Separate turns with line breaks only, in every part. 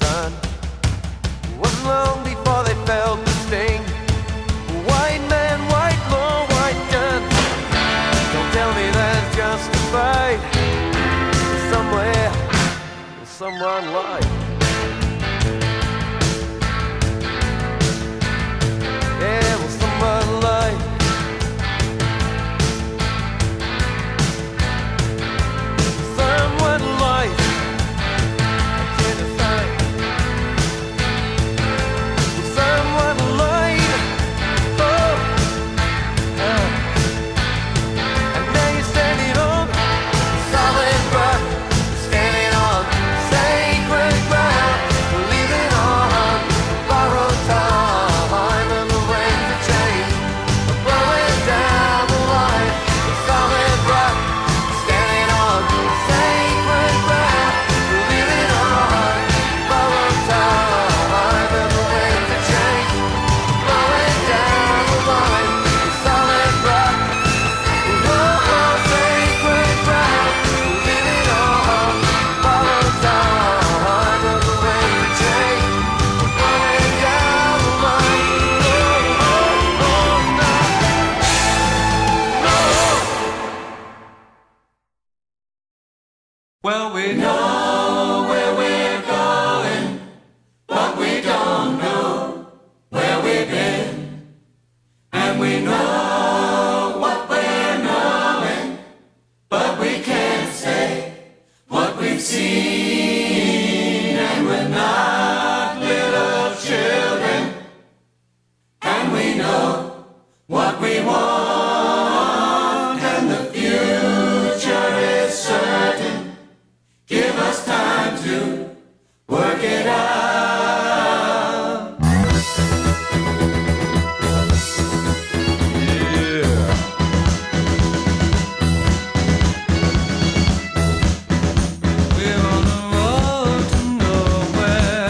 sun. Wasn't long before they felt the sting. White man, white law, white gun. Don't tell me that's justified. Somewhere, someone lied. Yeah, well, someone lied. Someone lied. I can't decide. Someone lied. Oh, and now you're standing on solid rock, standing on sacred ground, believing on borrowed time, and the winds of change are blowing down the line. Solid rock, standing on sacred ground, believing on borrowed time, and the winds of change are blowing down the line. Solid rock, oh, sacred ground, believing on borrowed time, and the winds of change are blowing down the line.
Well, we know where we're going, but we don't know where we've been. And we know what we're knowing, but we can't say what we've seen. And we're not little children, and we know what we want, and the future is certain. Give us time to work it out. Yeah. We're on the road to nowhere.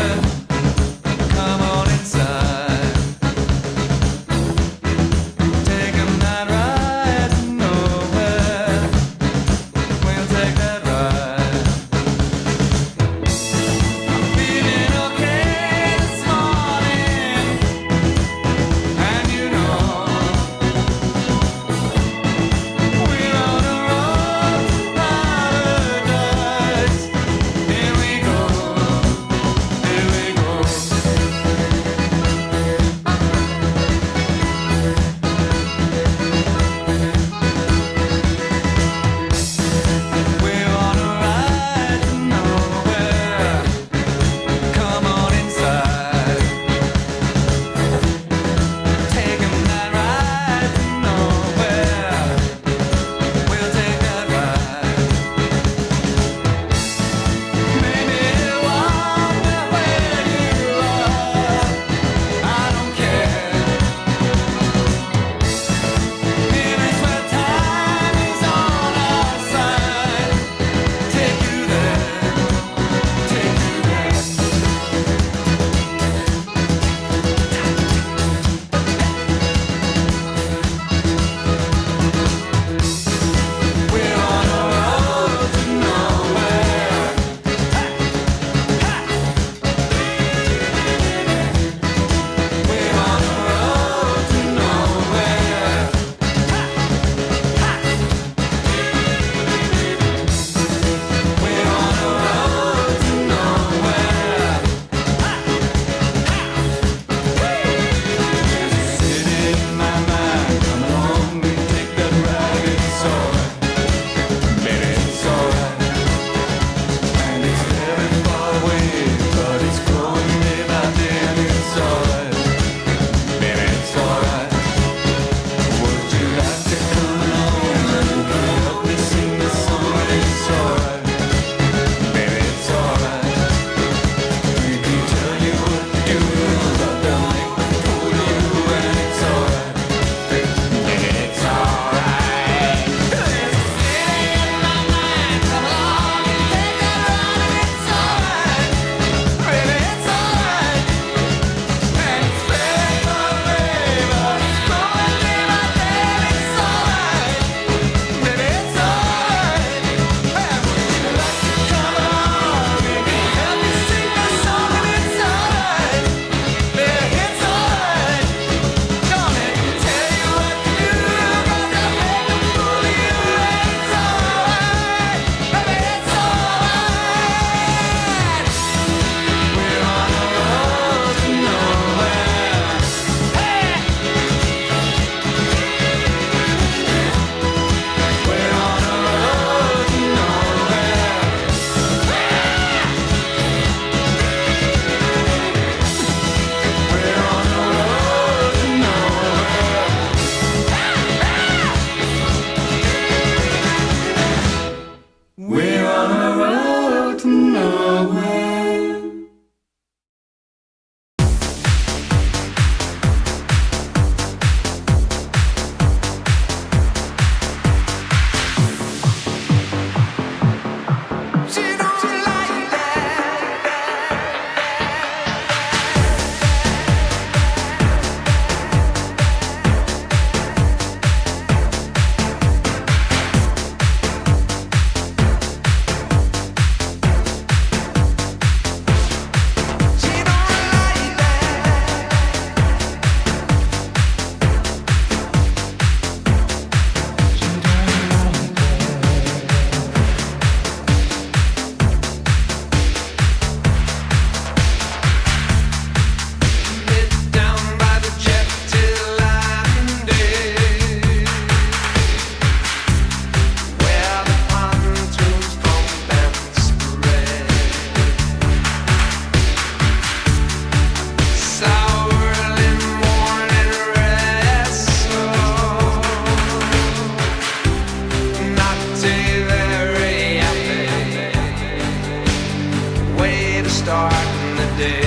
day.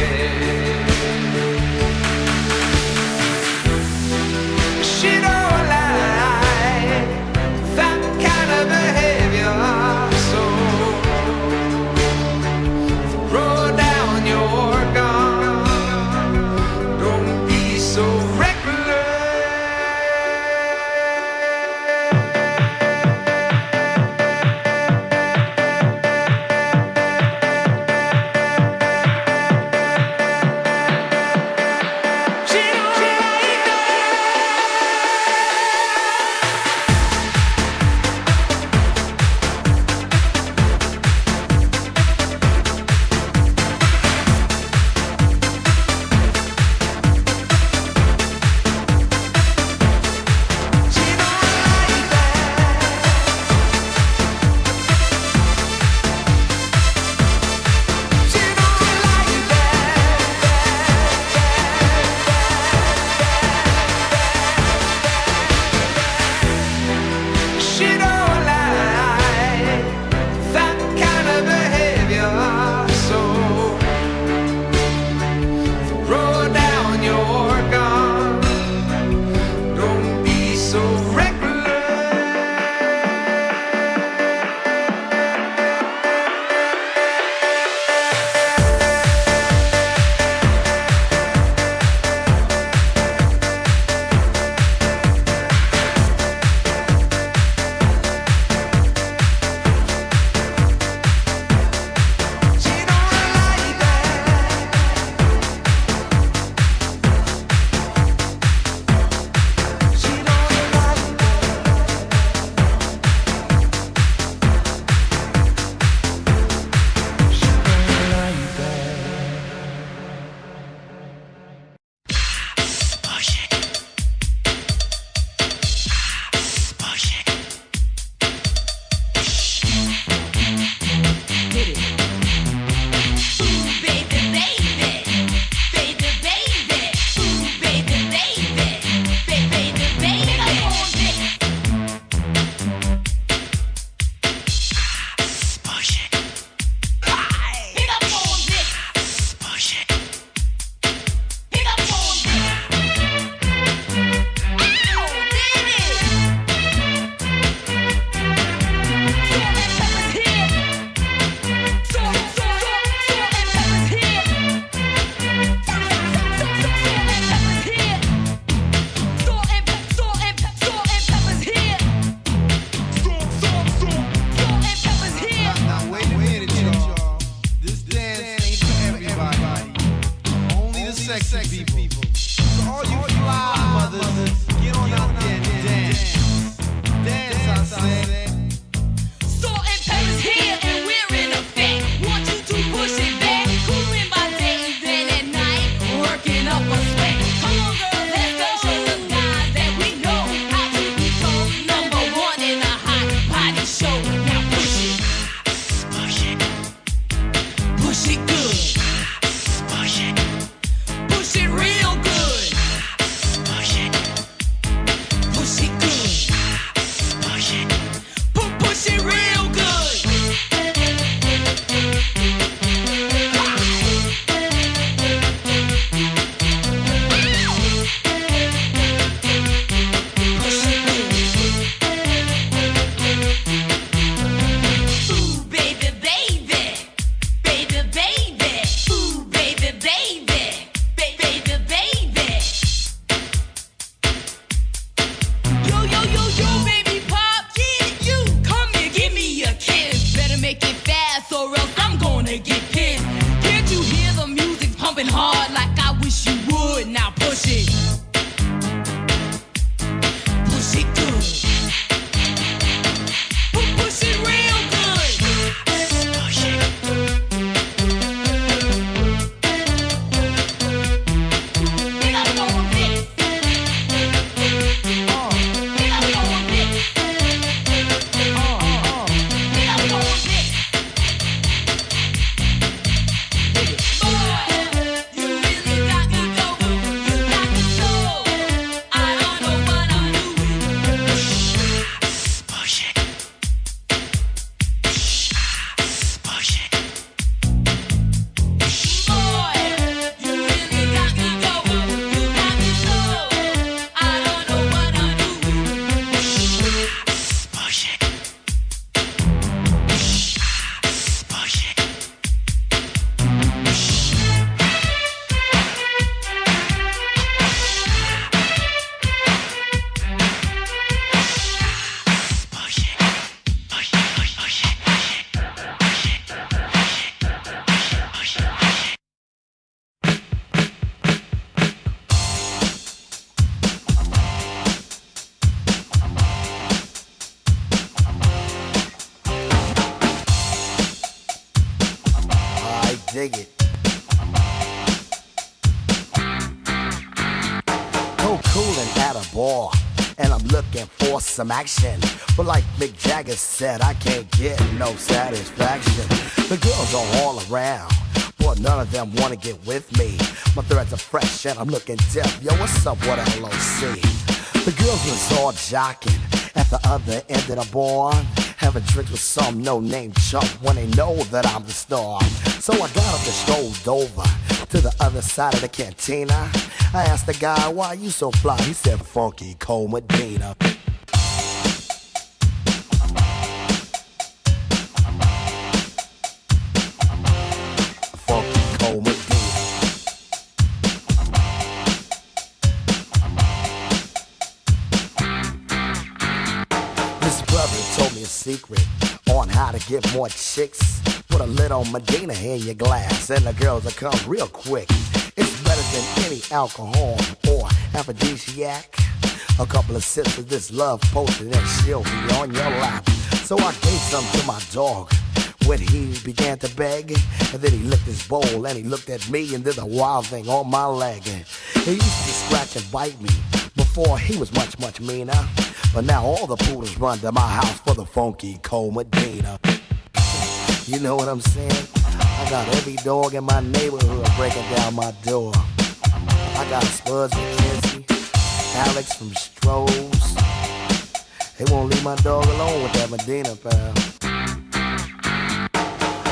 She don't like that kind of behavior, so throw down your gun. Don't be so reckless. She don't like that. She don't like that. She don't like that. She don't like that kind of behavior, so throw down your gun. Don't be so reckless. She don't like that. She don't like that. She don't like
Now wait a minute, y'all. This dance ain't for everybody. Only the sexy people. So all you fly mothers, get on out there and dance. Dance, I said.
Salt and pepper's here and we're in effect. Want you to push it back. Cooling my days, then at night, working up a sweat. Come on, girls, let's go show the guys that we know how to become number one in a hot body show. Now push it. Push it. Push it good. Push it. Push it real good. Push it. Push it good. Push it. Push it real good. Ooh, baby, baby. Baby, baby. Ooh, baby, baby. Baby, baby. Yo, yo, yo, yo, baby pop, kid, you come here, give me a kiss. Better make it fast or else I'm gonna get pissed. Can't you hear the music pumping hard like I wish you would? Now push it. Push it good. Push it real good. Push it. Pick up on this. Pick up on this. Pick up on this. Boy, you
bar, and I'm looking for some action. But like Mick Jagger said, I can't get no satisfaction. The girls are all around, but none of them wanna get with me. My threads are fresh and I'm looking deaf. Yo, what's up with LOC? The girls was all jocking at the other end of the bar, having drinks with some no-name chump when they know that I'm the star. So I got up and strolled over to the other side of the cantina. I asked the guy, why you so fly? He said, Funky Cole Medina. Funky Cole Medina. This brother told me a secret on how to get more chicks. Put a little Medina in your glass and the girls will come real quick. It's better than any alcohol or aphrodisiac. A couple of sips of this love potion and she'll be on your lap. So I gave some to my dog when he began to beg. And then he licked his bowl and he looked at me and did the wild thing on my leg. He used to scratch and bite me before he was much, much meaner. But now all the poodles run to my house for the Funky Cole Medina. You know what I'm saying? I got every dog in my neighborhood breaking down my door. I got Spuds McKenzie, Alex from Strohs. They won't leave my dog alone with that Medina, pal.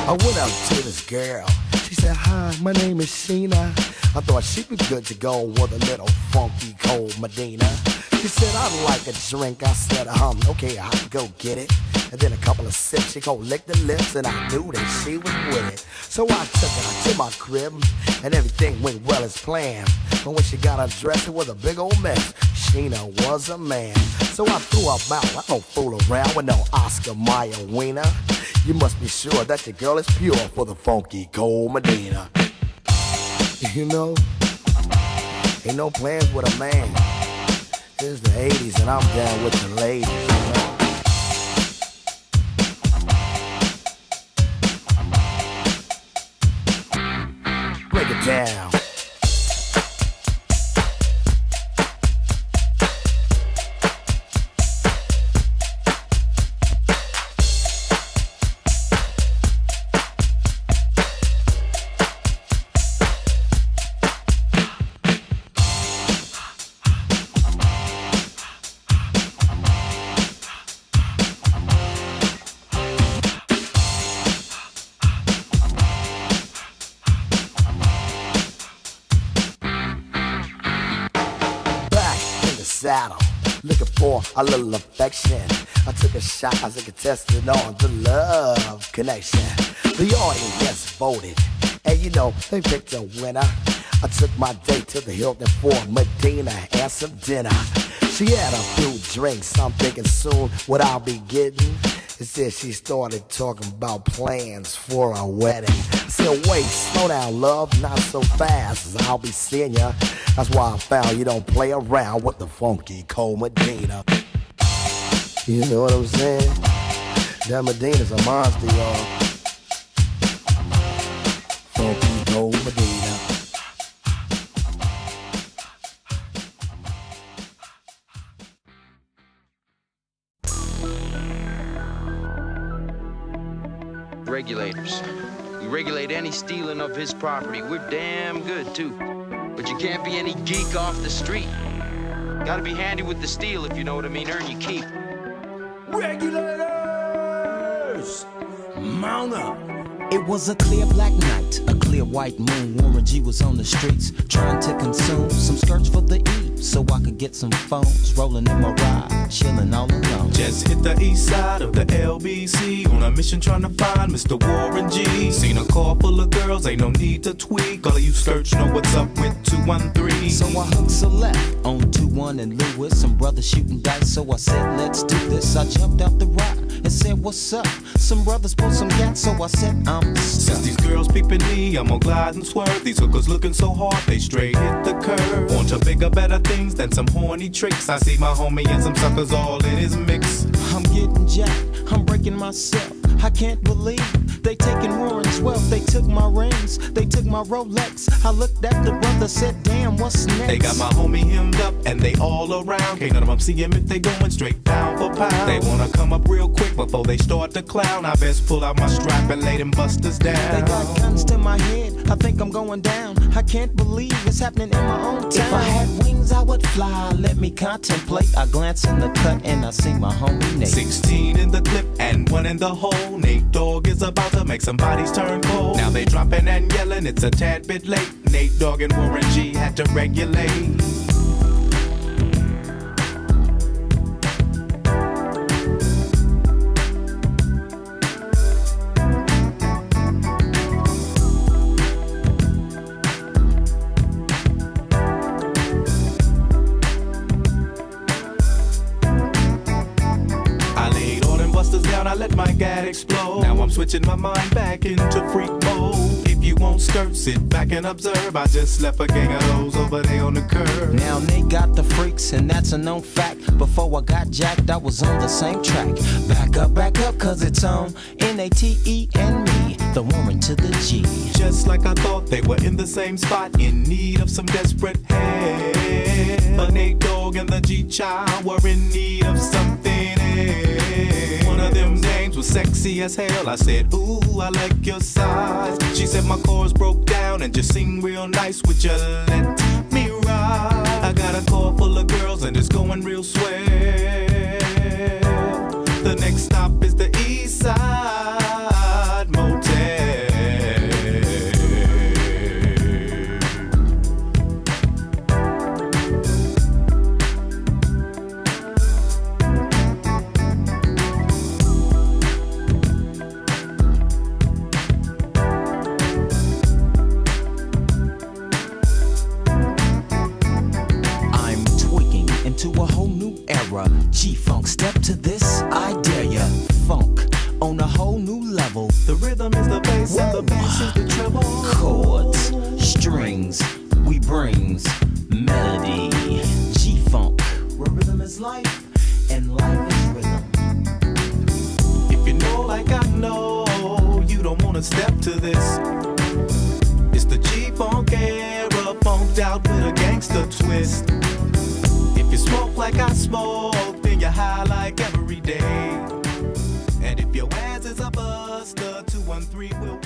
I went up to this girl. She said, hi, my name is Sheena. I thought she'd be good to go with a little Funky Cole Medina. She said, I'd like a drink. I said, okay, I'll go get it. And then a couple of sips, she gon' lick the lips, and I knew that she was with it. So I took her to my crib, and everything went well as planned. But when she got undressed, it was a big old mess. Sheena was a man. So I threw her out. I don't fool around with no Oscar Mayer wiener. You must be sure that your girl is pure for the Funky Cole Medina. You know, ain't no plans with a man. It's the 80s and I'm down with the ladies, you know. Break it down. Saddle, looking for a little affection. I took a shot as a contestant on the love connection. The audience voted, and you know, they picked a winner. I took my date to the Hilton for Medina and some dinner. She had a few drinks, I'm thinking soon what I'll be getting. It said she started talking about plans for a wedding. I said, wait, slow down, love, not so fast, I'll be seeing ya. That's why I found you don't play around with the Funky Cole Medina. You know what I'm saying? That Medina's a monster, y'all. Funky Cole Medina.
Regulators. We regulate any stealing of his property. We're damn good, too. But you can't be any geek off the street. Gotta be handy with the steel, if you know what I mean. Earn your keep.
Regulators! Mount up! It was a clear black night, a clear white moon. Warren G was on the streets, trying to consume some skirts for the E, so I could get some phones. Rolling in my ride, chilling all alone.
Just hit the east side of the LBC, on a mission trying to find Mr. Warren G. Seen a car full of girls, ain't no need to tweak. All of you skirts know what's up with 213.
So I hooked select on 21 and Lewis. Some brothers shooting dice, so I said, let's do this. I jumped out the ride, and said, what's up? Some brothers pulled some gas, so I said, I'm stuck.
Since these girls peeping me, I'm gonna glide and swerve. These hookers looking so hard, they straight hit the curve. Want to bigger, better things than some horny tricks. I see my homie and some suckers all in his mix.
I'm getting jacked, I'm breaking myself. I can't believe they taking Warren's wealth. They took my rings, they took my Rolex. I looked at the brother, said, damn, what's next?
They got my homie hemmed up and they all around. Can't none of them see him if they going straight pound for pound. They wanna come up real quick before they start to clown. I best pull out my strap and lay them busters down.
They got guns to my head, I think I'm going down. I can't believe it's happening in my own town. If I had wings, I would fly, let me contemplate. I glance in the cut and I see my homie Nate.
16 in the clip and 1 in the hole. Nate Dogg is about to make some bodies turn cold. Now they dropping and yelling, it's a tad bit late. Nate Dogg and Warren G had to regulate. I let my gad explode. Now I'm switching my mind back into freak mode. If you won't skirt, sit back and observe. I just left a gang of those over there on the curb.
Now they got the freaks and that's a known fact. Before I got jacked, I was on the same track. Back up, cause it's on N-A-T-E and me, the woman to the G.
Just like I thought, they were in the same spot, in need of some desperate help. But Nate Dogg and the G-Child were in need of something else. One of them names was sexy as hell. I said, ooh, I like your size. She said my chords broke down and just sing real nice. Would you let me ride? I got a car full of girls and it's going real swell. The next stop is the East Side Motel.
To a whole new era, G-Funk, step to this, I dare ya. Funk on a whole new level.
The rhythm is the bass and the bass is the treble.
Chords, strings, we brings melody. G-Funk, where rhythm is life and life is rhythm.
If you know like I know, you don't wanna step to this. It's the G-Funk era, funked out with a gangster twist. If you smoke like I smoke, then you're high like every day. And if your ass is a buster, 213 will